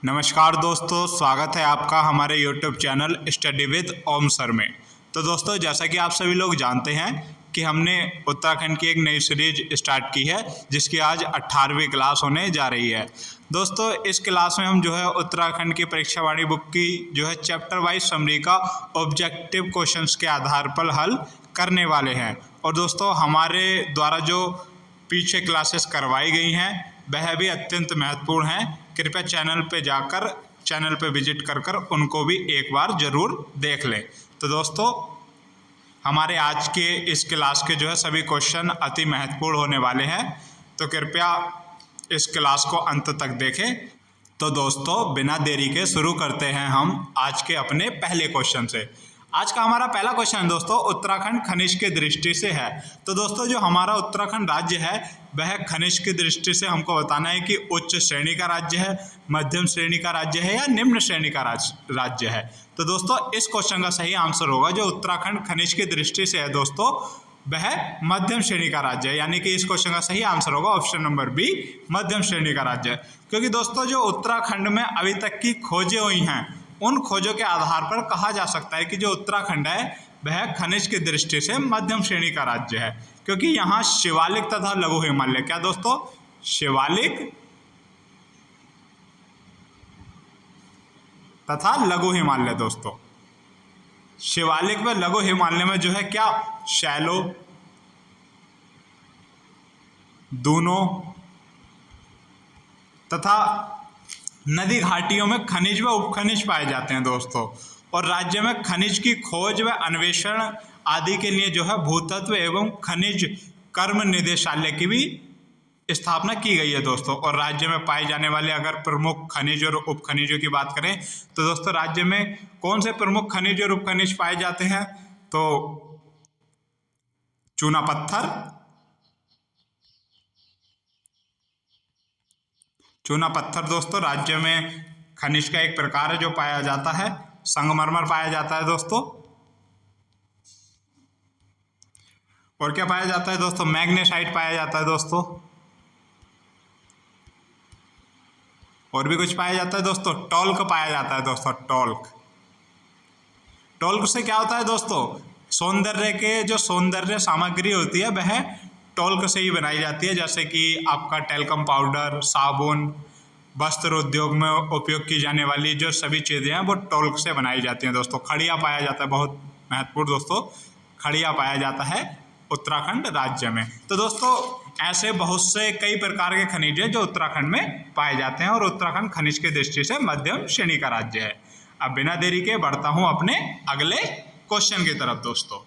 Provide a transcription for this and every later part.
नमस्कार दोस्तों, स्वागत है आपका हमारे YouTube channel study with Om sir में। तो दोस्तों, जैसा कि आप सभी लोग जानते हैं कि हमने उत्तराखंड की एक नई सीरीज स्टार्ट की है जिसकी आज 18वीं क्लास होने जा रही है। दोस्तों, इस क्लास में हम उत्तराखंड की परीक्षा वाणी बुक की चैप्टर वाइज समरी का ऑब्जेक्टिव क्वेश्चंस के आधार पर हल करने वाले हैं। और दोस्तों, हमारे द्वारा जो पीछे क्लासेस करवाई गई हैं वह भी अत्यंत महत्वपूर्ण हैं। कृपया चैनल पे विजिट कर उनको भी एक बार ज़रूर देख लें। तो दोस्तों, हमारे आज के इस क्लास के सभी क्वेश्चन अति महत्वपूर्ण होने वाले हैं, तो कृपया इस क्लास को अंत तक देखें। तो दोस्तों, बिना देरी के शुरू करते हैं हम आज के अपने पहले क्वेश्चन से। आज का हमारा पहला क्वेश्चन दोस्तों उत्तराखंड खनिज की दृष्टि से है। तो दोस्तों, जो हमारा उत्तराखंड राज्य है वह खनिज की दृष्टि से हमको बताना है कि उच्च श्रेणी का राज्य है, मध्यम श्रेणी का राज्य है या निम्न श्रेणी का राज्य है। तो दोस्तों, इस क्वेश्चन का सही आंसर होगा जो उत्तराखंड खनिज की दृष्टि से है दोस्तों वह मध्यम श्रेणी का राज्य है। यानी कि इस क्वेश्चन का सही आंसर होगा ऑप्शन नंबर बी, मध्यम श्रेणी का राज्य है। क्योंकि दोस्तों, जो उत्तराखंड में अभी तक की खोजें हुई हैं उन खोजों के आधार पर कहा जा सकता है कि जो उत्तराखंड है वह खनिज की दृष्टि से मध्यम श्रेणी का राज्य है। क्योंकि यहाँ शिवालिक तथा लघु हिमालय, क्या दोस्तों, शिवालिक तथा लघु हिमालय, दोस्तों शिवालिक व लघु हिमालय में क्या शैलो, दूनो तथा नदी घाटियों में खनिज व उपखनिज पाए जाते हैं दोस्तों। और राज्य में खनिज की खोज व अन्वेषण आदि के लिए भूतत्व एवं खनिज कर्म निदेशालय की भी स्थापना की गई है दोस्तों। और राज्य में पाए जाने वाले अगर प्रमुख खनिज और उपखनिजों की बात करें तो दोस्तों राज्य में कौन से प्रमुख खनिज और उपखनिज पाए जाते हैं, तो चूना पत्थर दोस्तों राज्य में खनिज का एक प्रकार है जो पाया जाता है। संगमरमर पाया जाता है दोस्तों। और क्या पाया जाता है दोस्तों, मैग्नेसाइट पाया जाता है दोस्तों। और भी कुछ पाया जाता है दोस्तों, टॉल्क पाया जाता है दोस्तों, टॉल्क से क्या होता है दोस्तों, सौंदर्य सामग्री होती है वह टॉल्क से ही बनाई जाती है। जैसे कि आपका टेल्कम पाउडर, साबुन, वस्त्र उद्योग में उपयोग की जाने वाली जो सभी चीज़ें हैं वो टॉल्क से बनाई जाती हैं दोस्तों। खड़िया पाया जाता है, बहुत महत्वपूर्ण दोस्तों, खड़िया पाया जाता है उत्तराखंड राज्य में। तो दोस्तों, ऐसे बहुत से कई प्रकार के खनिज हैं जो उत्तराखंड में पाए जाते हैं और उत्तराखंड खनिज की दृष्टि से मध्यम श्रेणी का राज्य है। अब बिना देरी के बढ़ता हूँ अपने अगले क्वेश्चन की तरफ दोस्तों।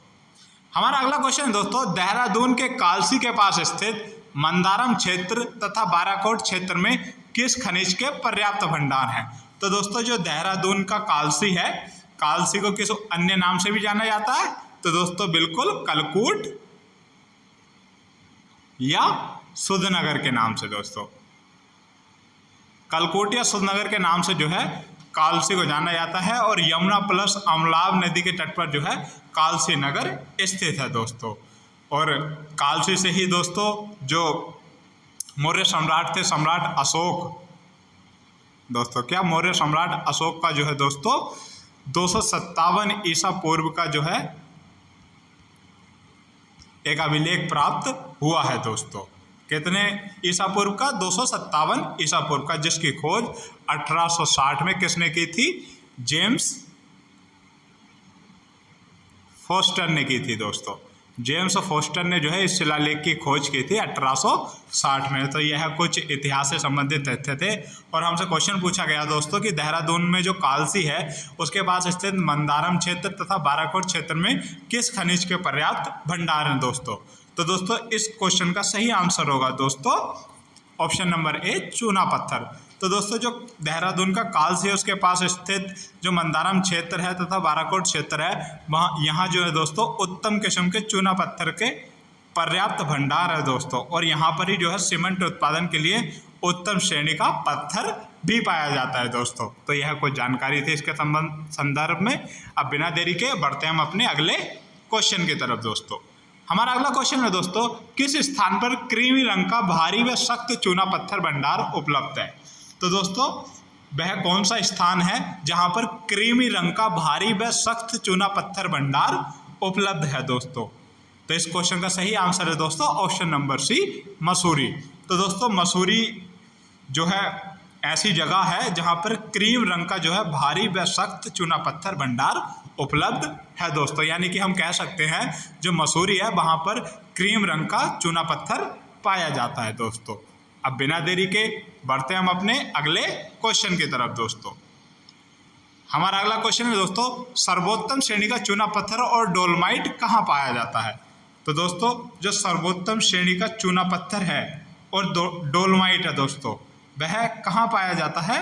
हमारा अगला क्वेश्चन दोस्तों, देहरादून के कालसी के पास स्थित मंदारम क्षेत्र तथा बाराकोट क्षेत्र में किस खनिज के पर्याप्त भंडार हैं। तो दोस्तों, जो देहरादून का कालसी है, कालसी को किस अन्य नाम से भी जाना जाता है, तो दोस्तों बिल्कुल कलकूट या सुधनगर के नाम से दोस्तों, कलकूट या सुधनगर के नाम से कालसी को जाना जाता है। और यमुना प्लस अमलाव नदी के तट पर कालसी नगर स्थित है दोस्तों। और कालसी से ही दोस्तों जो मौर्य सम्राट थे, सम्राट अशोक दोस्तों, क्या मौर्य सम्राट अशोक का दोस्तों 257 ईसा पूर्व का एक अभिलेख प्राप्त हुआ है दोस्तों। कितने ईसा पूर्व का, 257 ईसा पूर्व का, जिसकी खोज 1860 में किसने की थी, जेम्स फोस्टर ने की थी दोस्तों। जेम्स फोस्टर ने इस शिलालेख की खोज की थी 1860 में। तो यह कुछ इतिहास से संबंधित तथ्य थे। और हमसे क्वेश्चन पूछा गया दोस्तों कि देहरादून में जो कालसी है उसके पास स्थित मंदारम क्षेत्र तथा बाराकोट क्षेत्र में किस खनिज के पर्याप्त भंडार हैं दोस्तों। तो दोस्तों, इस क्वेश्चन का सही आंसर होगा दोस्तों ऑप्शन नंबर ए, चूना पत्थर। तो दोस्तों, जो देहरादून का कालसी है उसके पास स्थित जो मंदारम क्षेत्र है तथा बाराकोट क्षेत्र है वहाँ यहाँ दोस्तों उत्तम किस्म के चूना पत्थर के पर्याप्त भंडार है दोस्तों। और यहाँ पर ही सीमेंट उत्पादन के लिए उत्तम श्रेणी का पत्थर भी पाया जाता है दोस्तों। तो यह कुछ जानकारी थी इसके संदर्भ में। अब बिना देरी के बढ़ते हैं हम अपने अगले क्वेश्चन की तरफ दोस्तों। हमारा अगला क्वेश्चन है दोस्तों, किस स्थान पर क्रीमी रंग का भारी व सख्त चूना पत्थर भंडार उपलब्ध है। तो दोस्तों वह कौन सा स्थान है जहां पर क्रीमी रंग का भारी व सख्त चूना पत्थर भंडार उपलब्ध है दोस्तों। तो इस क्वेश्चन का सही आंसर है दोस्तों ऑप्शन नंबर सी, मसूरी। तो दोस्तों मसूरी जो है ऐसी जगह है जहां पर क्रीम रंग का जो है भारी व सख्त चूना पत्थर भंडार उपलब्ध है दोस्तों। यानी कि हम कह सकते हैं जो मसूरी है वहां पर क्रीम रंग का चूना पत्थर पाया जाता है दोस्तों। अब बिना देरी के बढ़ते हम अपने अगले क्वेश्चन की तरफ दोस्तों। हमारा अगला क्वेश्चन है दोस्तों, सर्वोत्तम श्रेणी का चूना पत्थर और डोलमाइट कहाँ पाया जाता है। तो दोस्तों जो सर्वोत्तम श्रेणी का चूना पत्थर है और डोलमाइट है दोस्तों, वह कहाँ पाया जाता है।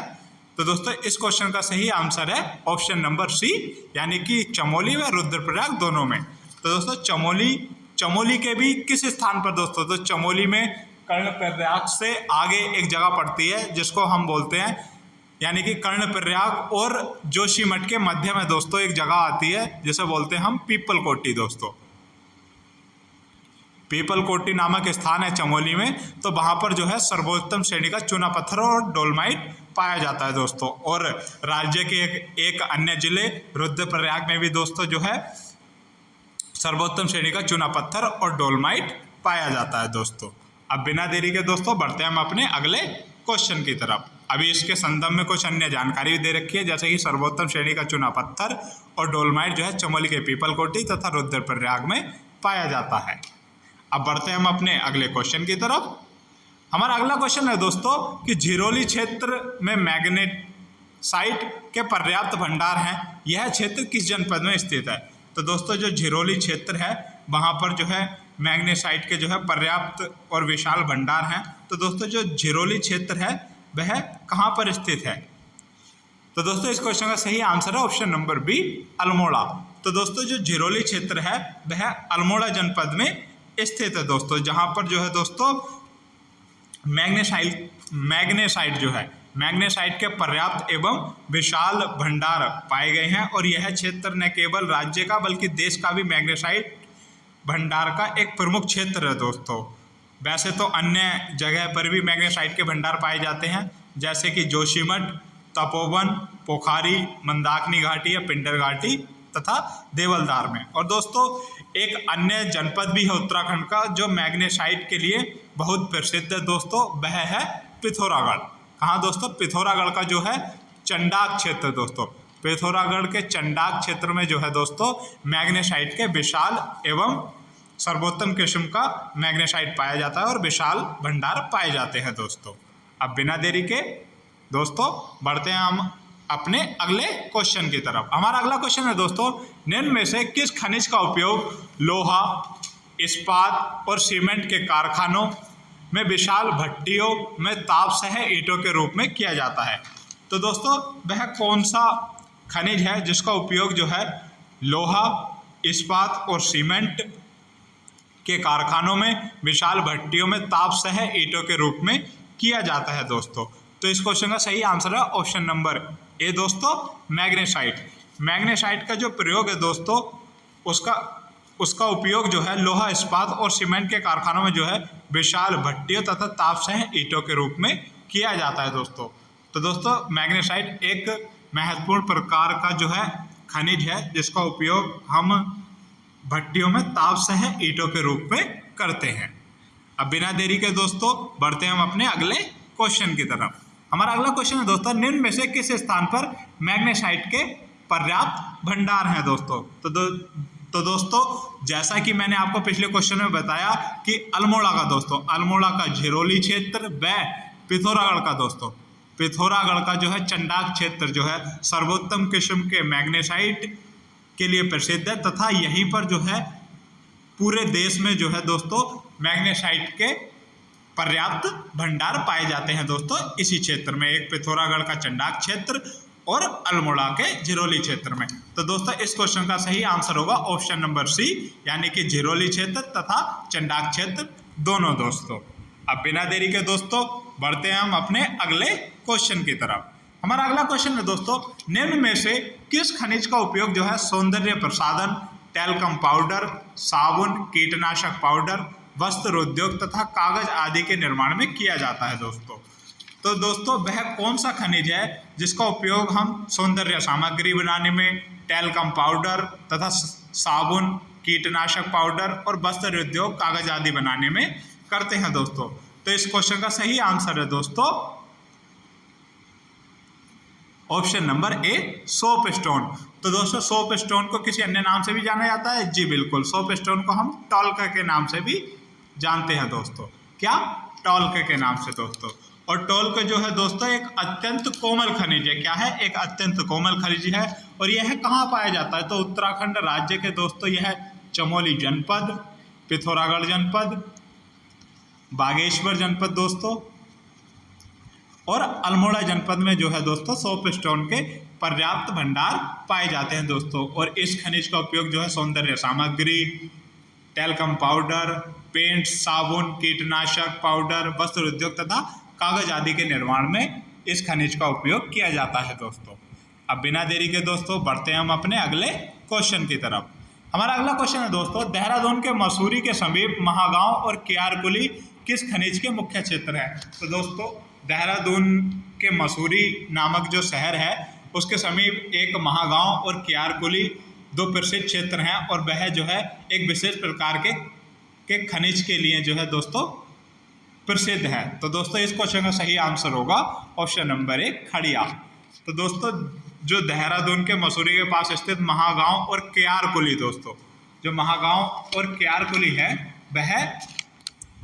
तो दोस्तों इस क्वेश्चन का सही आंसर है ऑप्शन नंबर सी, यानी कि चमोली व रुद्रप्रयाग दोनों में। तो दोस्तों चमोली के भी किस स्थान पर दोस्तों, तो चमोली में कर्णप्रयाग से आगे एक जगह पड़ती है जिसको हम बोलते हैं, यानी कि कर्णप्रयाग और जोशीमठ के मध्य में दोस्तों एक जगह आती है जिसे बोलते हैं हम पीपल कोटी दोस्तों। पीपल कोटी नामक स्थान है चमोली में, तो वहां पर जो है सर्वोत्तम श्रेणी का चूना पत्थर और डोलमाइट पाया जाता है दोस्तों। और राज्य के एक अन्य जिले रुद्रप्रयाग में भी दोस्तों जो है सर्वोत्तम श्रेणी का चूना पत्थर और डोलमाइट पाया जाता है दोस्तों। अब बिना देरी के दोस्तों बढ़ते हैं हम अपने अगले क्वेश्चन की तरफ। अभी इसके संदर्भ में कुछ अन्य जानकारी भी दे रखी है, जैसे कि सर्वोत्तम श्रेणी का चूना पत्थर और डोलमाइट जो है चमोली के पीपल कोटी तथा रुद्रप्रयाग में पाया जाता है। अब बढ़ते हैं हम अपने अगले क्वेश्चन की तरफ। हमारा अगला क्वेश्चन है दोस्तों कि झिरोली क्षेत्र में मैग्नेसाइट के पर्याप्त भंडार हैं, यह क्षेत्र किस जनपद में स्थित है। तो दोस्तों जो झिरोली क्षेत्र है वहाँ पर जो है मैग्नेसाइट के जो है पर्याप्त और विशाल भंडार हैं। तो दोस्तों जो झिरोली क्षेत्र है वह कहाँ पर स्थित है। तो दोस्तों इस क्वेश्चन का सही आंसर है ऑप्शन नंबर बी, अल्मोड़ा। तो दोस्तों जो झिरोली क्षेत्र है वह अल्मोड़ा जनपद में स्थित है दोस्तों, जहाँ पर जो है दोस्तों मैग्नेसाइट जो है मैग्नेसाइट के पर्याप्त एवं विशाल भंडार पाए गए हैं। और यह क्षेत्र न केवल राज्य का बल्कि देश का भी मैग्नेसाइट भंडार का एक प्रमुख क्षेत्र है दोस्तों। वैसे तो अन्य जगह पर भी मैग्नेसाइट के भंडार पाए जाते हैं, जैसे कि जोशीमठ, तपोवन, पोखारी, मंदाकिनी घाटी या पिंडर घाटी तथा देवलदार में। और दोस्तों एक अन्य जनपद भी है उत्तराखंड का जो मैग्नेसाइट के लिए बहुत प्रसिद्ध है दोस्तों, वह है पिथौरागढ़। कहाँ दोस्तों, पिथौरागढ़ का जो है चंडाक क्षेत्र दोस्तों। पिथौरागढ़ के चंडाक क्षेत्र में जो है दोस्तों मैग्नेसाइट के विशाल एवं सर्वोत्तम किस्म का मैग्नेसाइट पाया जाता है और विशाल भंडार पाए जाते हैं दोस्तों। अब बिना देरी के दोस्तों बढ़ते हैं हम अपने अगले क्वेश्चन की तरफ। हमारा अगला क्वेश्चन है दोस्तों, निम्न में से किस खनिज का उपयोग लोहा, इस्पात और सीमेंट के कारखानों में विशाल भट्टियों में ताप सह ईंटों के रूप में किया जाता है। तो दोस्तों वह कौन सा खनिज है जिसका उपयोग जो है लोहा, इस्पात और सीमेंट के कारखानों में विशाल भट्टियों में ताप सह ईंटों के रूप में किया जाता है दोस्तों। तो इस क्वेश्चन का सही आंसर है ऑप्शन नंबर ए दोस्तों, मैग्नेसाइट। मैग्नेसाइट का जो प्रयोग है दोस्तों उसका उपयोग जो है लोहा, इस्पात और सीमेंट के कारखानों में जो है विशाल भट्टियों तथा ताप सह ईंटों के रूप में किया जाता है दोस्तों। तो दोस्तों मैग्नेसाइट एक महत्वपूर्ण प्रकार का जो है खनिज है जिसका उपयोग हम भट्टियों में ताप सह ईंटों के रूप में करते हैं। अब बिना देरी के दोस्तों बढ़ते हैं हम अपने अगले क्वेश्चन की तरफ। हमारा अगला क्वेश्चन है दोस्तों, निम्न में से किस स्थान पर मैग्नेसाइट के पर्याप्त भंडार हैं दोस्तों। तो दोस्तों जैसा कि मैंने आपको पिछले क्वेश्चन में बताया कि अल्मोड़ा का दोस्तों, अल्मोड़ा का झिरोली क्षेत्र व पिथौरागढ़ का दोस्तों, पिथौरागढ़ का जो है चंडाक क्षेत्र जो है सर्वोत्तम किस्म के मैग्नेसाइट के लिए प्रसिद्ध है तथा यहीं पर जो है पूरे देश में जो है दोस्तों मैग्नेसाइट के पर्याप्त भंडार पाए जाते हैं दोस्तों इसी क्षेत्र में, एक पिथौरागढ़ का चंडाक क्षेत्र और अल्मोड़ा के झिरोली क्षेत्र में। तो दोस्तों इस क्वेश्चन का सही आंसर होगा ऑप्शन नंबर सी, यानी कि झिरोली क्षेत्र तथा चंडाक क्षेत्र दोनों दोस्तों। अब बिना देरी के दोस्तों बढ़ते हैं हम अपने अगले क्वेश्चन की तरफ। हमारा अगला क्वेश्चन है दोस्तों, निम्न में से किस खनिज का उपयोग जो है सौंदर्य प्रसाधन, टेल्कम पाउडर, साबुन, कीटनाशक पाउडर, वस्त्र उद्योग तथा कागज आदि के निर्माण में किया जाता है दोस्तों। तो दोस्तों वह कौन सा खनिज है जिसका उपयोग हम सौंदर्य सामग्री बनाने में, टैल्कम पाउडर तथा साबुन, कीटनाशक पाउडर और वस्त्र उद्योग, कागज आदि बनाने में करते हैं दोस्तों। तो इस क्वेश्चन का सही आंसर है दोस्तों option number A, soap stone. तो दोस्तों सोप स्टोन को किसी अन्य नाम से भी जाना जाता है? जी बिल्कुल, सोप स्टोन को हम टॉल्क के नाम से भी जानते हैं दोस्तों। क्या? टॉल्क के नाम से दोस्तों। और टॉल्क जो है दोस्तों एक अत्यंत कोमल खनिज है। क्या है? एक अत्यंत कोमल खनिज है। और यह कहाँ पाया जाता है? तो उत्तराखंड राज्य के दोस्तों यह चमोली जनपद, पिथौरागढ़ जनपद, बागेश्वर जनपद दोस्तों और अल्मोड़ा जनपद में जो है दोस्तों सोप स्टोन के पर्याप्त भंडार पाए जाते हैं दोस्तों। और इस खनिज का उपयोग जो है सौंदर्य सामग्री, टैल्कम पाउडर, पेंट, साबुन, कीटनाशक पाउडर, वस्त्र उद्योग तथा कागज आदि के निर्माण में इस खनिज का उपयोग किया जाता है दोस्तों। अब बिना देरी के दोस्तों बढ़ते हैं हम अपने अगले क्वेश्चन की तरफ। हमारा अगला क्वेश्चन है दोस्तों, देहरादून के मसूरी के समीप महागांव और केआरकुली किस खनिज के मुख्य क्षेत्र है? तो दोस्तों देहरादून के मसूरी नामक जो शहर है उसके समीप एक महागांव और केआरकुली दो प्रसिद्ध क्षेत्र हैं और वह जो है एक विशेष प्रकार के खनिज के लिए जो है दोस्तों प्रसिद्ध है। तो दोस्तों इस क्वेश्चन का सही आंसर होगा ऑप्शन नंबर ए, खड़िया। तो दोस्तों जो देहरादून के मसूरी के पास स्थित महागांव और केआरकुली दोस्तों, जो महागांव और केआरकुली है वह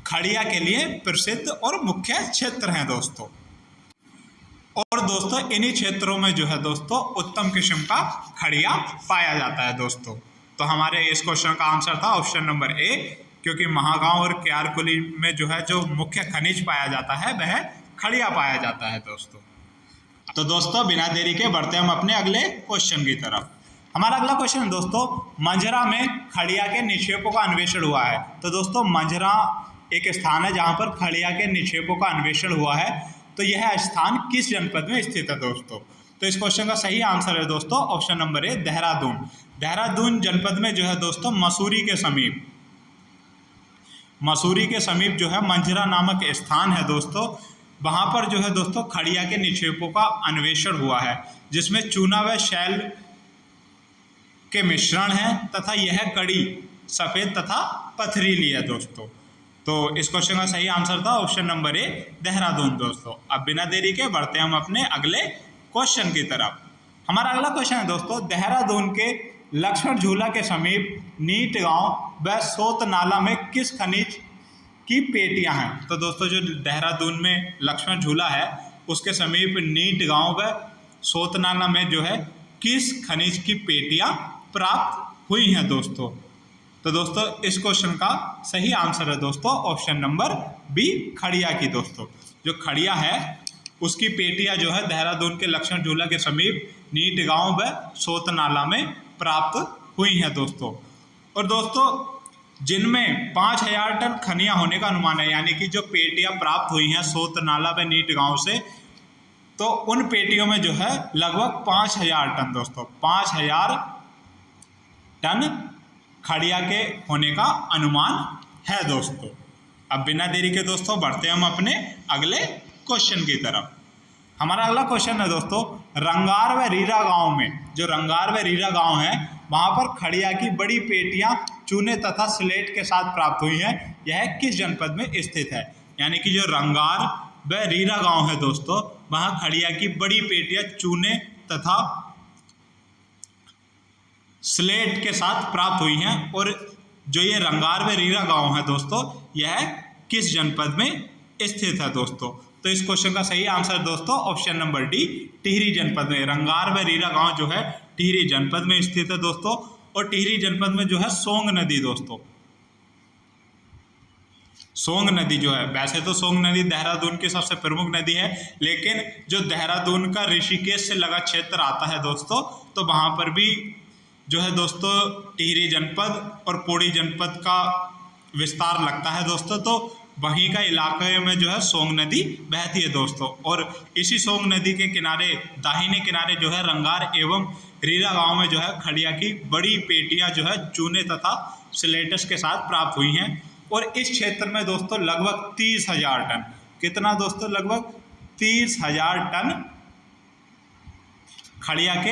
खड़िया के लिए प्रसिद्ध और मुख्य क्षेत्र हैं दोस्तों। और दोस्तों इन्हीं क्षेत्रों में जो है दोस्तों उत्तम किस्म का खड़िया पाया जाता है दोस्तों। तो हमारे इस क्वेश्चन का आंसर था ऑप्शन नंबर ए, क्योंकि महागांव और केआरकुली में जो है जो मुख्य खनिज पाया जाता है वह खड़िया पाया जाता है दोस्तों। तो दोस्तों बिना देरी के बढ़ते हम अपने अगले क्वेश्चन की तरफ। हमारा अगला क्वेश्चन है दोस्तों, मंझरा में खड़िया के निक्षेपों का अन्वेषण हुआ है। तो दोस्तों मंझरा एक स्थान है जहाँ पर खड़िया के निक्षेपों का अन्वेषण हुआ है। तो यह स्थान किस जनपद में स्थित है दोस्तों? तो इस क्वेश्चन का सही आंसर है दोस्तों option number A, Dehradun. Dehradun जनपद में जो है दोस्तों मसूरी के समीप जो है मंझरा नामक स्थान है दोस्तों। वहाँ पर जो है दोस्तों खड़िया के निक्षेपों का अन्वेषण हुआ है, जिसमें चूना व शैल के मिश्रण है तथा यह कड़ी सफ़ेद तथा पथरीली है दोस्तों। तो इस क्वेश्चन का सही आंसर था ऑप्शन नंबर ए, देहरादून दोस्तों। अब बिना देरी के बढ़ते हम अपने अगले क्वेश्चन की तरफ। हमारा अगला क्वेश्चन है दोस्तों, देहरादून के लक्ष्मण झूला के समीप नीट गांव व सोत नाला में किस खनिज की पेटियां हैं? तो दोस्तों जो देहरादून में लक्ष्मण झूला है उसके समीप नीट गांव व सोत नाला में जो है किस खनिज की पेटियां प्राप्त हुई हैं दोस्तों? तो दोस्तों इस क्वेश्चन का सही आंसर है दोस्तों ऑप्शन नंबर बी, खड़िया की दोस्तों। जो खड़िया है उसकी पेटियां जो है देहरादून के लक्ष्मण झूला के समीप नीट गांव व सोत नाला में प्राप्त हुई हैं दोस्तों। और दोस्तों जिनमें 5000 टन खनियां होने का अनुमान है, यानी कि जो पेटियां प्राप्त हुई हैं सोत नाला व नीट गांव से, तो उन पेटियों में जो है लगभग 5000 टन दोस्तों, 5000 टन खड़िया के होने का अनुमान है दोस्तों। अब बिना देरी के दोस्तों बढ़ते हम अपने अगले क्वेश्चन की तरफ। हमारा अगला क्वेश्चन है दोस्तों, रंगार व रीरा गांव में, जो रंगार व रीरा गांव है वहां पर खड़िया की बड़ी पेटियां चूने तथा स्लेट के साथ प्राप्त हुई हैं। यह किस जनपद में स्थित है? यानी कि जो रंगार व रीरा गांव है दोस्तों वहां खड़िया की बड़ी पेटियां चूने तथा स्लेट के साथ प्राप्त हुई हैं। और जो ये रंगार व रीरा गांव है दोस्तों यह किस जनपद में स्थित है दोस्तों? तो इस क्वेश्चन का सही आंसर दोस्तों ऑप्शन नंबर डी, टिहरी जनपद में। रंगार व रीरा गांव जो है टिहरी जनपद में स्थित है दोस्तों। और टिहरी जनपद में जो है सोंग नदी दोस्तों, सोंग नदी जो है, वैसे तो सोंग नदी देहरादून की सबसे प्रमुख नदी है, लेकिन जो देहरादून का ऋषिकेश से लगा क्षेत्र आता है दोस्तों, तो वहाँ पर भी जो है दोस्तों टिहरी जनपद और पौड़ी जनपद का विस्तार लगता है दोस्तों। तो वहीं का इलाके में जो है सोंग नदी बहती है दोस्तों। और इसी सोंग नदी के किनारे दाहिने किनारे जो है रंगार एवं रीरा गांव में जो है खड़िया की बड़ी पेटियां जो है चूने तथा स्लेटस के साथ प्राप्त हुई हैं। और इस क्षेत्र में दोस्तों लगभग 30,000 टन, कितना दोस्तों, लगभग 30,000 टन खड़िया के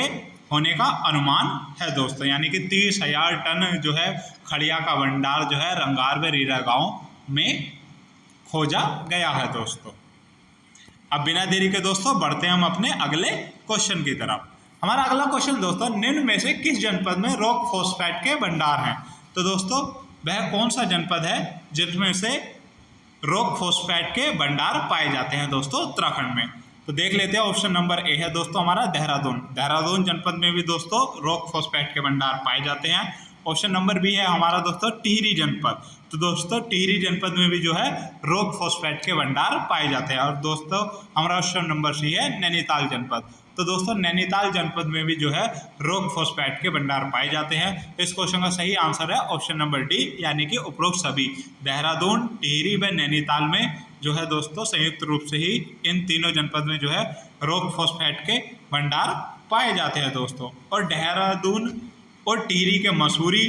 होने का अनुमान है दोस्तों। यानी कि 30,000 टन जो है खड़िया का भंडार जो है रंगार व रीरा गांव में खोजा गया है दोस्तों। अब बिना देरी के दोस्तों बढ़ते हैं हम अपने अगले क्वेश्चन की तरफ। हमारा अगला क्वेश्चन दोस्तों, निम्न में से किस जनपद में रॉक फॉस्फेट के भंडार हैं? तो दोस्तों वह कौन सा जनपद है जिसमें से रॉक फॉस्फेट के भंडार पाए जाते हैं दोस्तों उत्तराखंड में? तो देख लेते हैं। ऑप्शन नंबर ए है दोस्तों हमारा देहरादून। देहरादून जनपद में भी दोस्तों रॉक फॉस्फेट के भंडार पाए जाते हैं। ऑप्शन नंबर बी है हमारा दोस्तों टिहरी जनपद। तो दोस्तों टिहरी जनपद में भी जो है रॉक फॉस्फेट के भंडार पाए जाते हैं। और दोस्तों हमारा ऑप्शन नंबर सी है नैनीताल जनपद। तो दोस्तों नैनीताल जनपद में भी जो है रॉक फॉस्फेट के भंडार पाए जाते हैं। इस क्वेश्चन का सही आंसर है ऑप्शन नंबर डी, यानी कि उपरोक्त सभी देहरादून, टिहरी व नैनीताल में जो है दोस्तों संयुक्त रूप से ही इन तीनों जनपद में जो है रॉक फॉस्फेट के भंडार पाए जाते हैं दोस्तों। और देहरादून और टिहरी के मसूरी,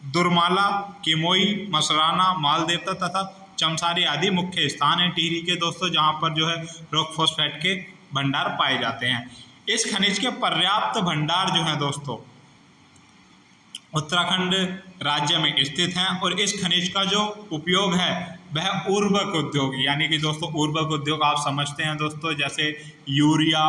दुर्माला, किमोई, मसराना, मालदेवता तथा चमसारी आदि मुख्य स्थान हैं टिहरी के दोस्तों, जहां पर जो है रॉक फॉस्फेट के भंडार पाए जाते हैं। इस खनिज के पर्याप्त भंडार जो है दोस्तों उत्तराखंड राज्य में स्थित हैं। और इस खनिज का जो उपयोग है वह उर्वरक उद्योग, यानी कि दोस्तों उर्वरक उद्योग आप समझते हैं दोस्तों, जैसे यूरिया,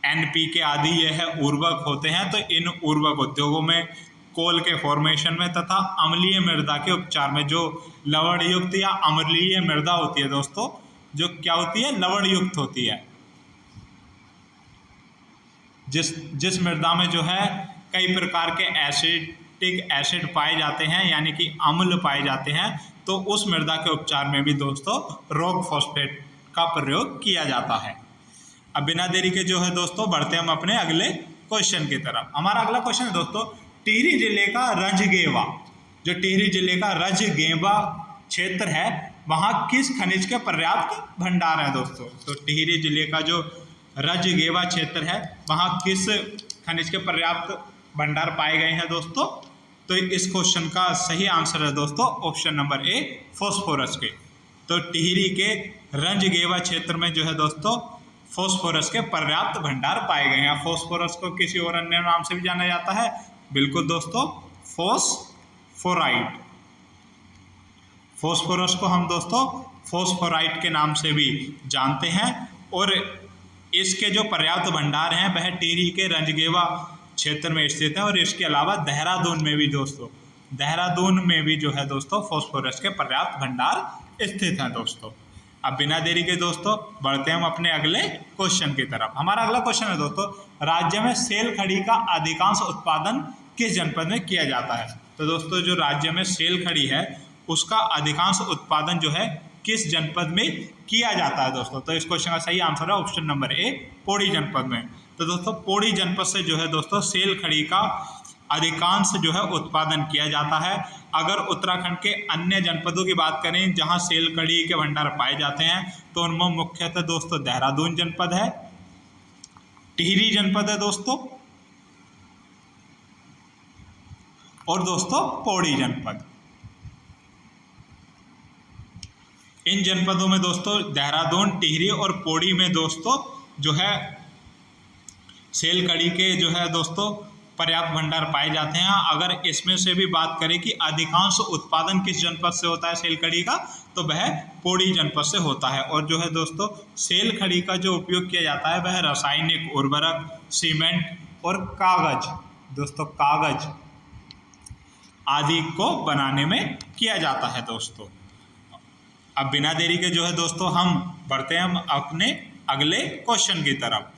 NPK आदि ये है उर्वरक होते हैं। तो इन उर्वरक उद्योगों में, कोल के फॉर्मेशन में तथा अम्लीय मृदा के उपचार में, जो लवण युक्त या अम्लीय मृदा होती है दोस्तों, जो क्या होती है लवण युक्त होती है, जिस मृदा में जो है कई प्रकार के एसिटिक एसिड पाए जाते हैं, यानी कि अम्ल पाए जाते हैं, तो उस मृदा के उपचार में भी दोस्तों रॉक फॉस्फेट का प्रयोग किया जाता है। अब बिना देरी के जो है दोस्तों बढ़ते हम अपने अगले क्वेश्चन की तरफ। हमारा अगला क्वेश्चन है दोस्तों, टिहरी जिले का रजगेवा, जो टिहरी जिले का रजगेवा क्षेत्र है, वहाँ किस खनिज के पर्याप्त भंडार है दोस्तों? तो टिहरी जिले का जो रजगेवा क्षेत्र है वहाँ किस खनिज के पर्याप्त भंडार पाए गए हैं दोस्तों? तो इस क्वेश्चन का सही आंसर है दोस्तों ऑप्शन नंबर ए, फॉस्फोरस के। तो टिहरी के रजगेवा क्षेत्र में जो है दोस्तों फॉस्फोरस के पर्याप्त भंडार पाए गए हैं। फॉस्फोरस को किसी और अन्य नाम से भी जाना जाता है, बिल्कुल दोस्तों, फॉस्फोराइट। फॉस्फोरस को हम दोस्तों फॉस्फोराइट के नाम से भी जानते हैं। और इसके जो पर्याप्त भंडार हैं वह टिहरी के रजगेवा क्षेत्र में स्थित है। और इसके अलावा देहरादून में भी दोस्तों, देहरादून में भी जो है दोस्तों फॉस्फोरस के पर्याप्त भंडार स्थित हैं दोस्तों। अब बिना देरी के दोस्तों बढ़ते हम अपने अगले क्वेश्चन की तरफ। हमारा अगला क्वेश्चन है दोस्तों, राज्य में सेल खड़ी का अधिकांश उत्पादन किस जनपद में किया जाता है? तो दोस्तों जो राज्य में सेल खड़ी है उसका अधिकांश उत्पादन जो है किस जनपद में किया जाता है दोस्तों? तो इस क्वेश्चन का सही आंसर है ऑप्शन नंबर ए, पौड़ी जनपद में। तो दोस्तों पौड़ी जनपद से जो है दोस्तों सेल खड़ी का अधिकांश जो है उत्पादन किया जाता है। अगर उत्तराखंड के अन्य जनपदों की बात करें जहां सेल खड़ी के भंडार पाए जाते हैं तो उनमें मुख्यतः दोस्तों देहरादून जनपद है, टिहरी जनपद है दोस्तों, और दोस्तों पौड़ी जनपद। इन जनपदों में दोस्तों देहरादून, टिहरी और पौड़ी में दोस्तों जो है सेल कड़ी के जो है दोस्तों पर्याप्त भंडार पाए जाते हैं। अगर इसमें से भी बात करें कि अधिकांश उत्पादन किस जनपद से होता है सेल खड़ी का, तो वह पौड़ी जनपद से होता है। और जो है दोस्तों सेल खड़ी का जो उपयोग किया जाता है वह रासायनिक उर्वरक, सीमेंट और कागज, दोस्तों कागज आदि को बनाने में किया जाता है दोस्तों। अब बिना देरी के जो है दोस्तों हम बढ़ते हैं हम अपने अगले क्वेश्चन की तरफ।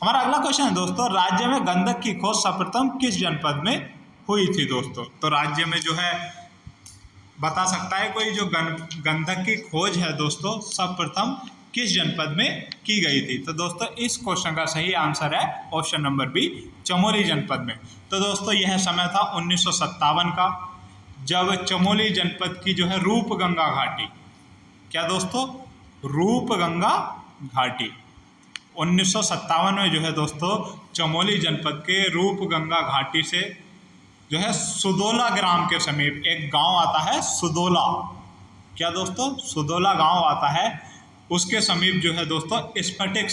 हमारा अगला क्वेश्चन है दोस्तों, राज्य में गंधक की खोज सर्वप्रथम किस जनपद में हुई थी दोस्तों? तो राज्य में जो है बता सकता है कोई जो गंधक की खोज है दोस्तों सर्वप्रथम किस जनपद में की गई थी? तो दोस्तों इस क्वेश्चन का सही आंसर है ऑप्शन नंबर बी, चमोली जनपद में। तो दोस्तों यह समय था 1957 का, जब चमोली जनपद की जो है रूपगंगा घाटी, क्या दोस्तों रूपगंगा घाटी, 1957 में जो है दोस्तों चमोली जनपद के रूपगंगा घाटी से जो है सुदोला ग्राम के समीप एक गांव आता है सुदोला, क्या दोस्तों सुदोला गांव आता है, उसके समीप जो है दोस्तों स्फटिक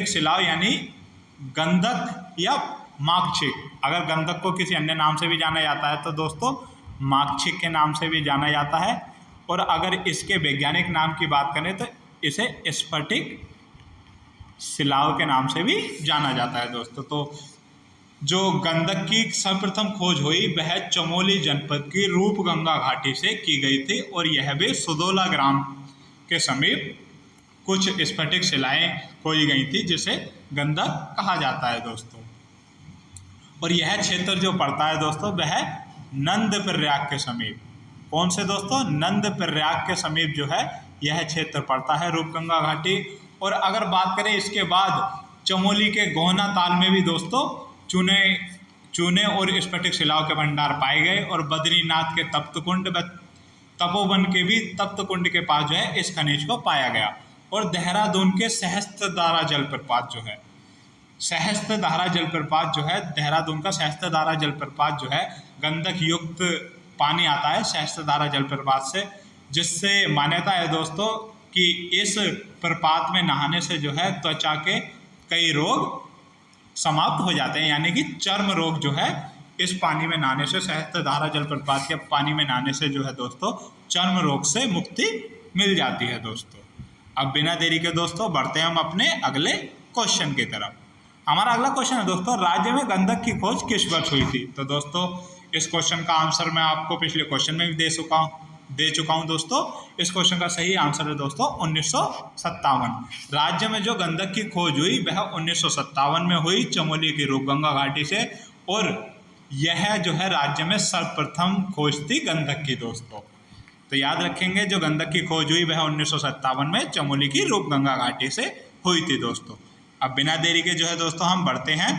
शिलाओं यानी गंधक या माक्षिक, अगर गंधक को किसी अन्य नाम से भी जाना जाता है तो दोस्तों माक्षिक के नाम से भी जाना जाता है, और अगर इसके वैज्ञानिक नाम की बात करें तो इसे स्फटिक शिलाओं के नाम से भी जाना जाता है दोस्तों। तो जो गंधक की सर्वप्रथम खोज हुई वह चमोली जनपद की रूपगंगा घाटी से की गई थी, और यह भी सुदोला ग्राम के समीप कुछ स्फटिक शिलाएं खोजी गई थी जिसे गंधक कहा जाता है दोस्तों। और यह क्षेत्र जो पड़ता है दोस्तों वह नंदप्रयाग के समीप, कौन से दोस्तों, नंदप्रयाग के समीप जो है यह क्षेत्र पड़ता है रूपगंगा घाटी। और अगर बात करें इसके बाद चमोली के गोहना ताल में भी दोस्तों चूने और स्फटिक शिलाओं के भंडार पाए गए, और बद्रीनाथ के तप्तकुंड व तपोवन के भी तप्तकुंड के पास जो है इस खनिज को पाया गया। और देहरादून के सहस्त्रधारा जलप्रपात जो है, देहरादून का सहस्त्रधारा जलप्रपात जो है गंधक युक्त पानी आता है सहस्त्रधारा जलप्रपात से, जिससे मान्यता है दोस्तों कि इस प्रपात में नहाने से जो है त्वचा के कई रोग समाप्त हो जाते हैं, यानी कि चर्म रोग जो है इस पानी में नहाने से, सहस्त्रधारा जलप्रपात के पानी में नहाने से जो है दोस्तों चर्म रोग से मुक्ति मिल जाती है दोस्तों। अब बिना देरी के दोस्तों बढ़ते हैं हम अपने अगले क्वेश्चन की तरफ। हमारा अगला क्वेश्चन है दोस्तों, राज्य में गंधक की खोज किस वर्ष हुई थी? तो दोस्तों इस क्वेश्चन का आंसर मैं आपको पिछले क्वेश्चन में भी दे चुका हूं दोस्तों। इस क्वेश्चन का सही आंसर है दोस्तों 1957। राज्य में जो गंधक की खोज हुई वह 1957 में हुई चमोली की रूपगंगा घाटी से, और यह जो है राज्य में सर्वप्रथम खोज थी गंधक की दोस्तों। तो याद रखेंगे जो गंधक की खोज हुई वह 1957 में चमोली की रूपगंगा घाटी से हुई थी दोस्तों। अब बिना देरी के जो है दोस्तों हम बढ़ते हैं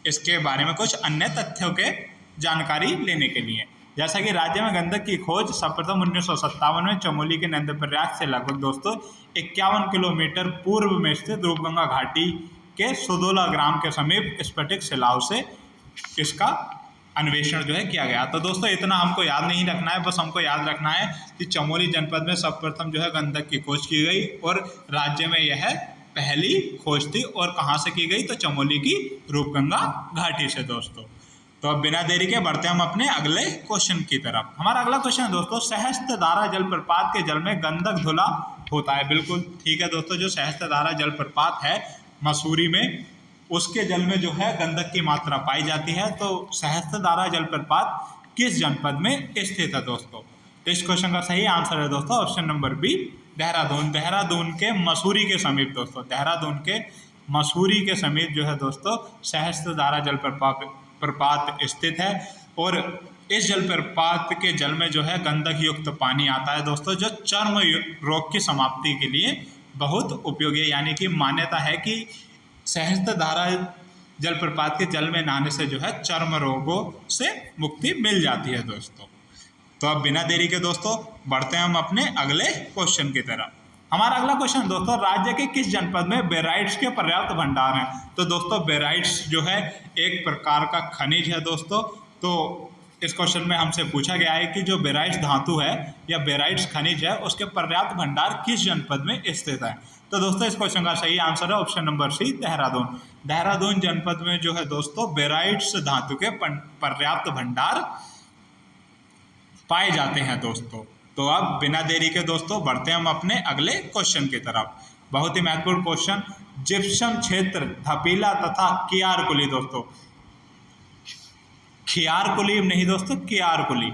इसके बारे में कुछ अन्य तथ्यों के जानकारी लेने के लिए। जैसा कि राज्य में गंधक की खोज सर्वप्रथम 1957 में चमोली के नंदप्रयाग से लगभग दोस्तों 51 किलोमीटर पूर्व में स्थित रूपगंगा घाटी के सुदोला ग्राम के समीप स्फटिक शिलाओं से इसका अन्वेषण जो है किया गया। तो दोस्तों इतना हमको याद नहीं रखना है, बस हमको याद रखना है कि चमोली जनपद में सर्वप्रथम जो है गंधक की खोज की गई, और राज्य में यह पहली खोज थी, और कहाँ से की गई तो चमोली की रूपगंगा घाटी से दोस्तों। तो अब बिना देरी के बढ़ते हम अपने अगले क्वेश्चन की तरफ। हमारा अगला क्वेश्चन है दोस्तों, सहस्त्रधारा जलप्रपात के जल में गंधक धुला होता है। बिल्कुल ठीक है दोस्तों, जो सहस्त्रधारा जलप्रपात है मसूरी में, उसके जल में जो है गंधक की मात्रा पाई जाती है। तो सहस्त्रधारा जलप्रपात किस जनपद में स्थित है दोस्तों? तो इस क्वेश्चन का सही आंसर है दोस्तों option number B, Dehradun. Dehradun के मसूरी के समीप दोस्तों, देहरादून के मसूरी के समीप जो है दोस्तों सहस्त्रधारा जलप्रपात स्थित है, और इस जलप्रपात के जल में जो है गंधक युक्त पानी आता है दोस्तों, जो चर्म रोग की समाप्ति के लिए बहुत उपयोगी है। यानी कि मान्यता है कि सहस्त्रधारा जलप्रपात के जल में नहाने से जो है चर्म रोगों से मुक्ति मिल जाती है दोस्तों। तो अब बिना देरी के दोस्तों बढ़ते हैं हम अपने अगले क्वेश्चन की तरफ। हमारा अगला क्वेश्चन दोस्तों, राज्य के किस जनपद में बेराइट्स के पर्याप्त भंडार हैं? तो दोस्तों बेराइट्स जो है एक प्रकार का खनिज है दोस्तों। तो इस क्वेश्चन में हमसे पूछा गया है कि जो बेराइट्स धातु है या बेराइट्स खनिज है उसके पर्याप्त भंडार किस जनपद में स्थित है? तो दोस्तों इस क्वेश्चन का सही आंसर है option number C, Dehradun. Dehradun जनपद में जो है दोस्तों बेराइट्स धातु के पर्याप्त भंडार पाए जाते हैं दोस्तों। तो अब बिना देरी के दोस्तों बढ़ते हैं हम अपने अगले क्वेश्चन की तरफ। बहुत ही महत्वपूर्ण क्वेश्चन, जिप्सम क्षेत्र धपीला तथा कियारकुली दोस्तों, खियारकुली नहीं दोस्तों, कियारकुली।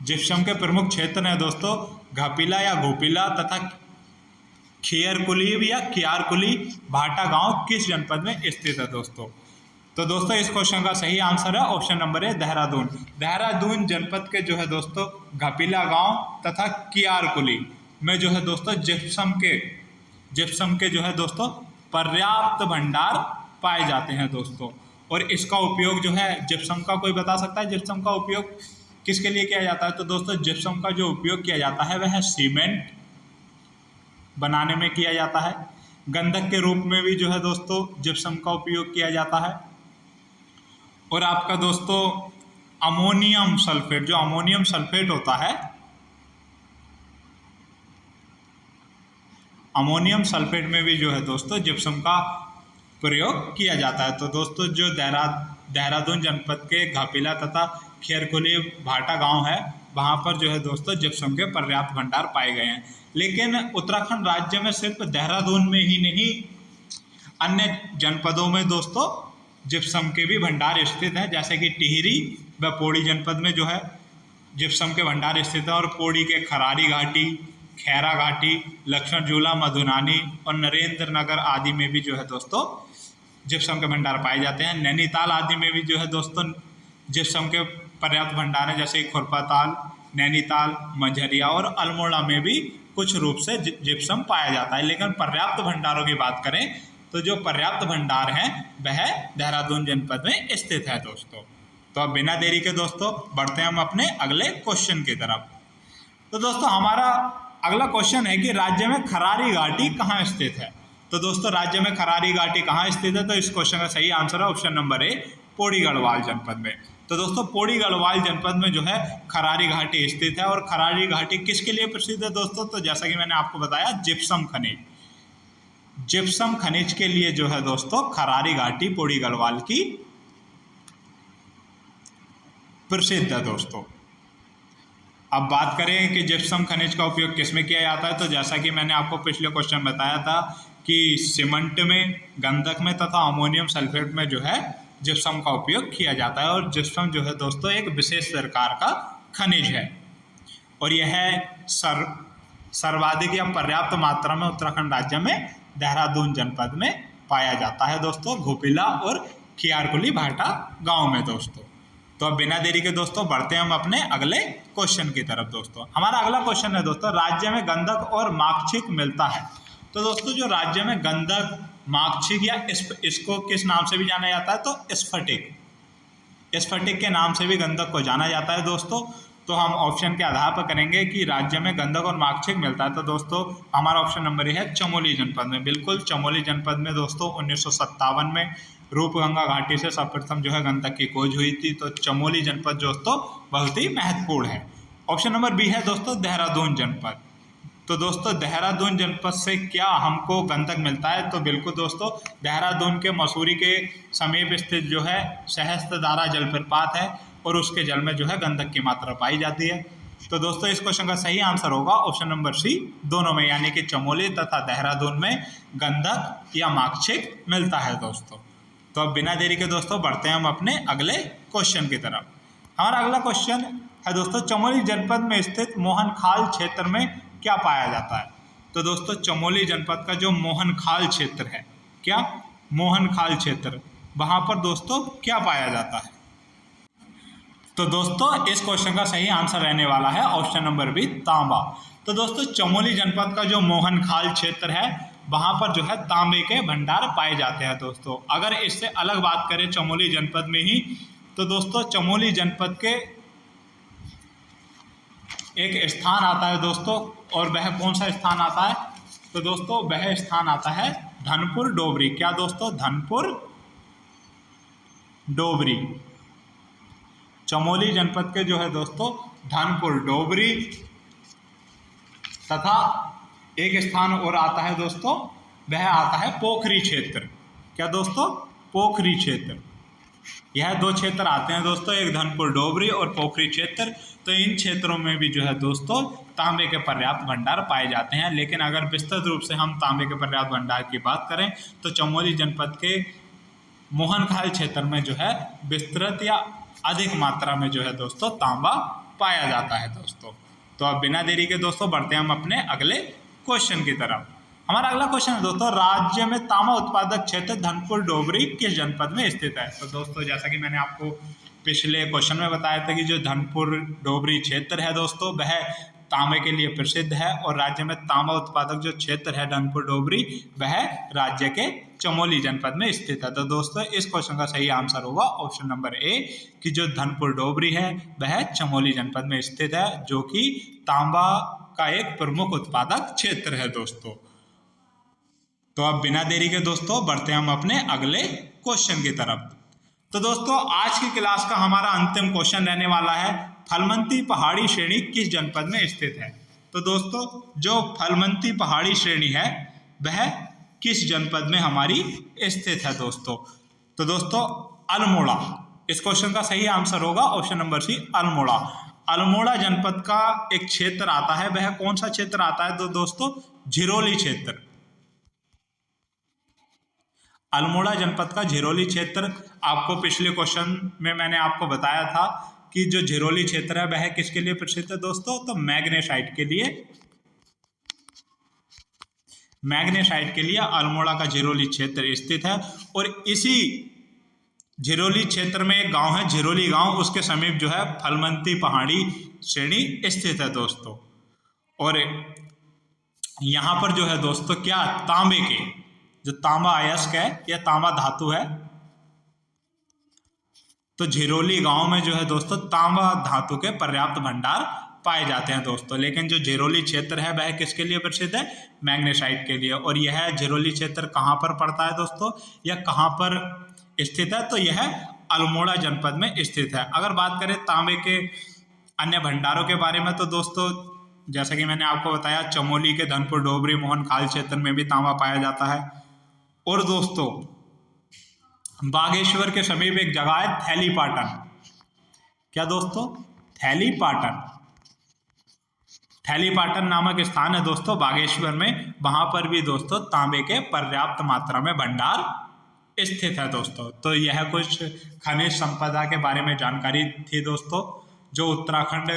जिप्सम के प्रमुख क्षेत्र हैं दोस्तों घपीला या घोपीला तथा खियरकुली या कियारकुली। भाटा गांव किस जनपद में स्थित है दोस्तों? तो दोस्तों इस क्वेश्चन का सही आंसर है option number A, Dehradun. Dehradun जनपद के जो है दोस्तों घपीला गांव तथा कियारकुली में जो है दोस्तों जिप्सम के जो है दोस्तों पर्याप्त भंडार पाए जाते हैं दोस्तों। और इसका उपयोग जो है जिप्सम का, कोई बता सकता है जिप्सम का उपयोग किसके लिए किया जाता है? तो दोस्तों जिप्सम का जो उपयोग किया जाता है वह सीमेंट बनाने में किया जाता है। गंधक के रूप में भी जो है दोस्तों जिप्सम का उपयोग किया जाता है। और आपका दोस्तों अमोनियम सल्फेट, जो अमोनियम सल्फेट होता है, अमोनियम सल्फेट में भी जो है दोस्तों जिप्सम का प्रयोग किया जाता है। तो दोस्तों जो देहरादून जनपद के घापिला तथा खेरकुली भाटा गांव है, वहां पर जो है दोस्तों जिप्सम के पर्याप्त भंडार पाए गए हैं। लेकिन उत्तराखंड राज्य में सिर्फ देहरादून में ही नहीं, अन्य जनपदों में दोस्तों जिप्सम के भी भंडार स्थित हैं, जैसे कि टिहरी व पौड़ी जनपद में जो है जिप्सम के भंडार स्थित हैं, और पौड़ी के खरारी घाटी, खैरा घाटी, लक्ष्मण झूला, मधुनानी और नरेंद्र नगर आदि में भी जो है दोस्तों जिप्सम के भंडार पाए जाते हैं। नैनीताल आदि में भी जो है दोस्तों जिप्सम के पर्याप्त भंडार हैं, जैसे खोरपाताल, नैनीताल, मंझरिया और अल्मोड़ा में भी कुछ रूप से जिप्सम पाया जाता है। लेकिन पर्याप्त भंडारों की बात करें तो जो पर्याप्त भंडार हैं वह देहरादून जनपद में स्थित है दोस्तों। तो अब बिना देरी के दोस्तों बढ़ते हैं हम अपने अगले क्वेश्चन की तरफ। तो दोस्तों हमारा अगला क्वेश्चन है कि राज्य में खरारी घाटी कहाँ स्थित है। तो दोस्तों राज्य में खरारी घाटी कहाँ स्थित है, तो इस क्वेश्चन का सही आंसर है option number A, Pauri Garhwal जनपद में। तो दोस्तों पौड़ी गढ़वाल जनपद में जो है खरारी घाटी स्थित है। और खरारी घाटी किसके लिए प्रसिद्ध है दोस्तों, तो जैसा कि मैंने आपको बताया जिप्सम खनिज, जिप्सम खनिज के लिए जो है दोस्तों खरारी घाटी पौड़ी गढ़वाल की प्रसिद्ध है दोस्तों। अब बात करें कि जिप्सम खनिज का उपयोग किस में किया जाता है, तो जैसा कि मैंने आपको पिछले क्वेश्चन बताया था कि सीमेंट में, गंधक में तथा अमोनियम सल्फेट में जो है जिप्सम का उपयोग किया जाता है। और जिप्सम जो है दोस्तों एक विशेष प्रकार का खनिज है, और यह सर्वाधिक या पर्याप्त मात्रा में उत्तराखंड राज्य में देहरादून जनपद में पाया जाता है दोस्तों, घोपिला और खियारकुली भाटा गांव में दोस्तों। तो अब बिना देरी के दोस्तों बढ़ते हैं हम अपने अगले क्वेश्चन की तरफ दोस्तों। हमारा अगला क्वेश्चन है दोस्तों, राज्य में गंधक और माक्षिक मिलता है। तो दोस्तों जो राज्य में गंधक, माक्षिक या इसको किस नाम से भी जाना जाता है, तो स्फटिक, स्फटिक के नाम से भी गंधक को जाना जाता है दोस्तों। तो हम ऑप्शन के आधार पर करेंगे कि राज्य में गंधक और माक्षिक मिलता है, तो दोस्तों हमारा ऑप्शन नंबर ये है चमोली जनपद में। बिल्कुल चमोली जनपद में दोस्तों 1957 में रूपगंगा घाटी से सर्वप्रथम जो है गंधक की खोज हुई थी। तो चमोली जनपद दोस्तों बहुत ही महत्वपूर्ण है। ऑप्शन नंबर बी है दोस्तों देहरादून जनपद। तो दोस्तों देहरादून जनपद से क्या हमको गंधक मिलता है, तो बिल्कुल दोस्तों देहरादून के मसूरी के समीप स्थित जो है सहस्त्रधारा जलप्रपात है, और उसके जल में जो है गंधक की मात्रा पाई जाती है। तो दोस्तों इस क्वेश्चन का सही आंसर होगा ऑप्शन नंबर सी, दोनों में, यानी कि चमोली तथा देहरादून में गंधक या माक्षिक मिलता है दोस्तों। तो अब बिना देरी के दोस्तों बढ़ते हैं हम अपने अगले क्वेश्चन की तरफ। हमारा अगला क्वेश्चन है दोस्तों, चमोली जनपद में स्थित मोहनखाल क्षेत्र में क्या पाया जाता है। तो दोस्तों चमोली जनपद का जो मोहनखाल क्षेत्र है, क्या मोहनखाल क्षेत्र, वहां पर दोस्तों क्या पाया जाता है। तो दोस्तों इस क्वेश्चन का सही आंसर रहने वाला है ऑप्शन नंबर बी, तांबा। तो दोस्तों चमोली जनपद का जो मोहनखाल क्षेत्र है वहां पर जो है तांबे के भंडार पाए जाते हैं दोस्तों। अगर इससे अलग बात करें चमोली जनपद में ही, तो दोस्तों चमोली जनपद के एक स्थान आता है दोस्तों, और वह कौन सा स्थान आता है, तो दोस्तों वह स्थान आता है धनपुर डोबरी। क्या दोस्तों, धनपुर डोबरी। चमोली जनपद के जो है दोस्तों धनपुर डोबरी, तथा एक स्थान और आता है दोस्तों, वह आता है पोखरी क्षेत्र। क्या दोस्तों, पोखरी क्षेत्र। यह दो क्षेत्र आते हैं दोस्तों, एक धनपुर डोबरी और पोखरी क्षेत्र। तो इन क्षेत्रों में भी जो है दोस्तों तांबे के पर्याप्त भंडार पाए जाते हैं। लेकिन अगर विस्तृत रूप से हम तांबे के पर्याप्त भंडार की बात करें तो चमोली जनपद के मोहनखाल क्षेत्र में जो है विस्तृत या अधिक मात्रा में जो है दोस्तों तांबा पाया जाता है दोस्तों। तो अब बिना देरी के दोस्तों बढ़ते हैं हम अपने अगले क्वेश्चन की तरफ। हमारा अगला क्वेश्चन है दोस्तों, राज्य में तांबा उत्पादक क्षेत्र धनपुर डोबरी किस जनपद में स्थित है। तो दोस्तों जैसा कि मैंने आपको पिछले क्वेश्चन में बताया था कि जो धनपुर डोबरी क्षेत्र है दोस्तों वह तांबे के लिए प्रसिद्ध है, और राज्य में तांबा उत्पादक जो क्षेत्र है धनपुर डोबरी वह राज्य के चमोली जनपद में स्थित है। तो दोस्तों इस क्वेश्चन का सही आंसर होगा ऑप्शन नंबर ए, कि जो धनपुर डोबरी है वह चमोली जनपद में स्थित है, जो कि तांबा का एक प्रमुख उत्पादक क्षेत्र है दोस्तों। तो अब बिना देरी के दोस्तों बढ़ते हैं हम अपने अगले क्वेश्चन की तरफ। तो दोस्तों आज की क्लास का हमारा अंतिम क्वेश्चन रहने वाला है, फलमती पहाड़ी श्रेणी किस जनपद में स्थित है। तो दोस्तों जो फलमती पहाड़ी श्रेणी है वह किस जनपद में हमारी स्थित है दोस्तों। तो दोस्तों अल्मोड़ा, इस क्वेश्चन का सही आंसर होगा option number C, Almora. Almora जनपद का एक क्षेत्र आता है, वह कौन सा क्षेत्र आता है तो दोस्तों झिरोली क्षेत्र। अल्मोड़ा जनपद का झिरोली क्षेत्र, आपको पिछले क्वेश्चन में मैंने आपको बताया था कि जो झिरोली क्षेत्र है वह किसके लिए प्रसिद्ध है दोस्तों, तो मैग्नेसाइट के लिए। मैग्नेसाइट के लिए अल्मोड़ा का झिरोली क्षेत्र स्थित है। और इसी झिरोली क्षेत्र में एक गांव है झिरोली गांव, उसके समीप जो है फलमती पहाड़ी श्रेणी स्थित है दोस्तों। और यहाँ पर जो है दोस्तों क्या तांबे के, जो तांबा अयस्क है या तांबा धातु है, तो झिरोली गांव में जो है दोस्तों तांबा धातु के पर्याप्त भंडार पाए जाते हैं दोस्तों। लेकिन जो झिरोली क्षेत्र है वह किसके लिए प्रसिद्ध है, मैग्नेसाइट के लिए। और यह झिरोली क्षेत्र कहाँ पर पड़ता है दोस्तों, यह कहाँ पर स्थित है, तो यह अल्मोड़ा जनपद में स्थित है। अगर बात करें तांबे के अन्य भंडारों के बारे में तो दोस्तों जैसा कि मैंने आपको बताया चमोली के धनपुर डोबरी मोहन खाल क्षेत्र में भी तांबा पाया जाता है। और दोस्तों बागेश्वर के समीप एक जगह है थैलीपाटन, क्या दोस्तों, थैलीपाटन। थैलीपाटन नामक स्थान है दोस्तों बागेश्वर में, वहां पर भी दोस्तों तांबे के पर्याप्त मात्रा में भंडार स्थित है दोस्तों। तो यह कुछ खनिज संपदा के बारे में जानकारी थी दोस्तों, जो उत्तराखंड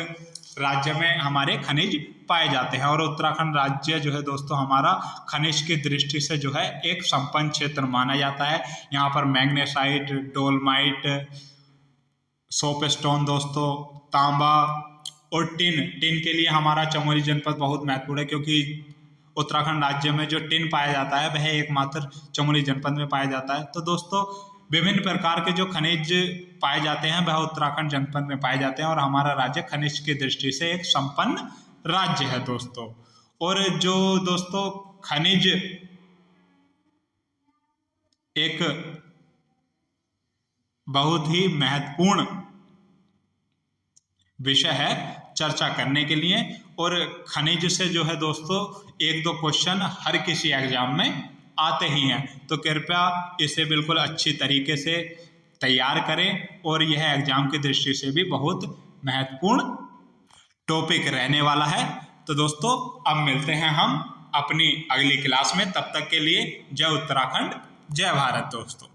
राज्य में हमारे खनिज पाए जाते हैं। और उत्तराखंड राज्य जो है दोस्तों हमारा खनिज की दृष्टि से जो है एक संपन्न क्षेत्र माना जाता है। यहाँ पर मैग्नेसाइट, डोलमाइट, सोपस्टोन दोस्तों, तांबा और टिन के लिए हमारा चमोली जनपद बहुत महत्वपूर्ण है, क्योंकि उत्तराखंड राज्य में जो टिन पाया जाता है वह एकमात्र चमोली जनपद में पाया जाता है। तो दोस्तों विभिन्न प्रकार के जो खनिज पाए जाते हैं वह उत्तराखंड जनपद में पाए जाते हैं, और हमारा राज्य खनिज की दृष्टि से एक संपन्न राज्य है दोस्तों। और जो दोस्तों खनिज एक बहुत ही महत्वपूर्ण विषय है चर्चा करने के लिए, और खनिज से जो है दोस्तों एक दो क्वेश्चन हर किसी एग्जाम में आते ही हैं। तो कृपया इसे बिल्कुल अच्छी तरीके से तैयार करें, और यह एग्जाम की दृष्टि से भी बहुत महत्वपूर्ण टॉपिक रहने वाला है। तो दोस्तों अब मिलते हैं हम अपनी अगली क्लास में, तब तक के लिए जय उत्तराखंड, जय भारत दोस्तों।